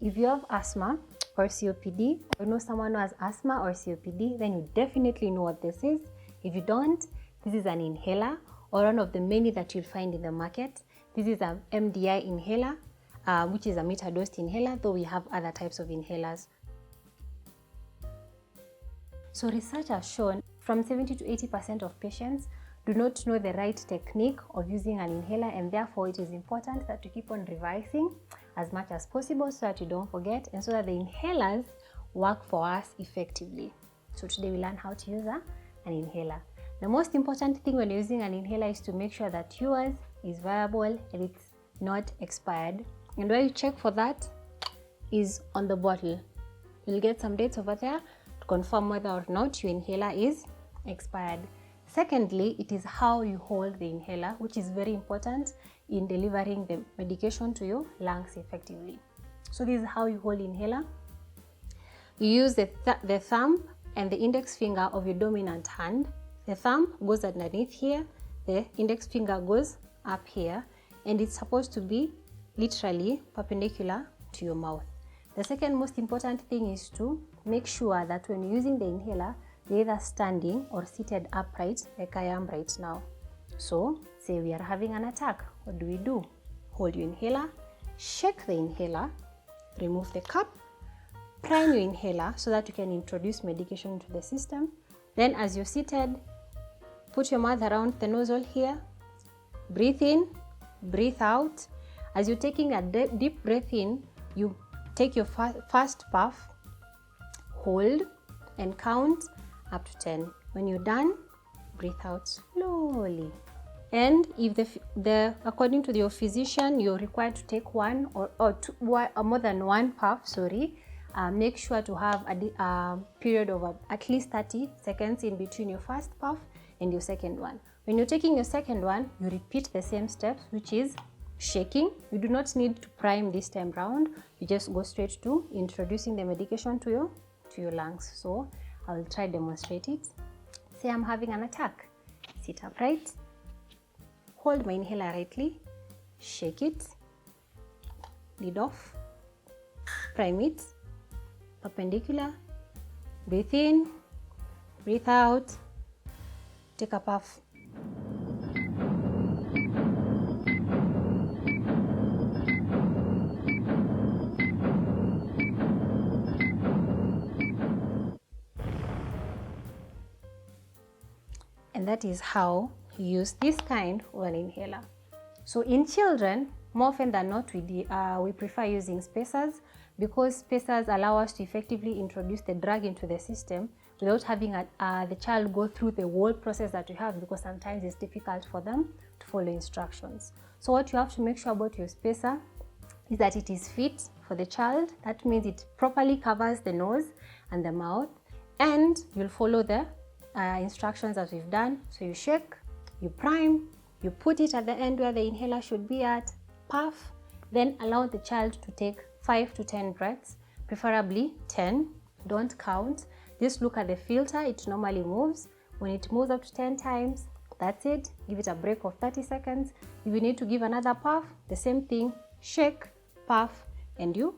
If you have asthma or COPD, or know someone who has asthma or COPD, then you definitely know what this is. If you don't, this is an inhaler, or one of the many that you'll find in the market. This is an MDI inhaler, which is a meter-dosed inhaler, though we have other types of inhalers. So research has shown from 70 to 80% of patients do not know the right technique of using an inhaler, and therefore it is important that you keep on revising as much as possible so that you don't forget and so that the inhalers work for us effectively. So today we learn how to use an inhaler. The most important thing when you're using an inhaler is to make sure that yours is viable and it's not expired. And where you check for that is on the bottle. You'll get some dates over there to confirm whether or not your inhaler is expired. Secondly, it is how you hold the inhaler, which is very important in delivering the medication to your lungs effectively. So this is how you hold the inhaler. You use the thumb and the index finger of your dominant hand. The thumb goes underneath here, the index finger goes up here, and it's supposed to be literally perpendicular to your mouth. The second most important thing is to make sure that when you're using the inhaler, you're either standing or seated upright like I am right now. So, say we are having an attack, what do? Hold your inhaler, shake the inhaler, remove the cap, prime your inhaler so that you can introduce medication into the system. Then as you're seated, put your mouth around the nozzle here, breathe in, breathe out. As you're taking a deep breath in, you take your first puff, hold and count up to 10. When you're done, breathe out slowly. And if according to your physician, you're required to take one or more than one puff, make sure to have a period of at least 30 seconds in between your first puff and your second one. When you're taking your second one, you repeat the same steps, which is shaking. You do not need to prime this time round. You just go straight to introducing the medication to your lungs. So I will try demonstrate it. Say I'm having an attack. Sit upright. Hold my inhaler rightly. Shake it. Lead off. Prime it. Perpendicular. Breathe in. Breathe out. Take a puff. And that is how you use this kind of an inhaler. So in children, more often than not, we prefer using spacers because spacers allow us to effectively introduce the drug into the system without having the child go through the whole process that you have, because sometimes it's difficult for them to follow instructions. So what you have to make sure about your spacer is that it is fit for the child. That means it properly covers the nose and the mouth, and you'll follow the instructions that we've done. So you shake, you prime, you put it at the end where the inhaler should be at, puff, then allow the child to take 5 to 10 breaths, preferably 10. Don't count, just look at the filter, it normally moves. When it moves up to 10 times, that's it. Give it a break of 30 seconds. If you need to give another puff, the same thing, shake, puff, and you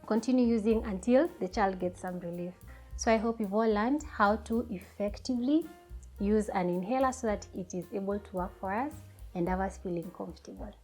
continue using until the child gets some relief. So I hope you've all learned how to effectively use an inhaler so that it is able to work for us and have us feeling comfortable.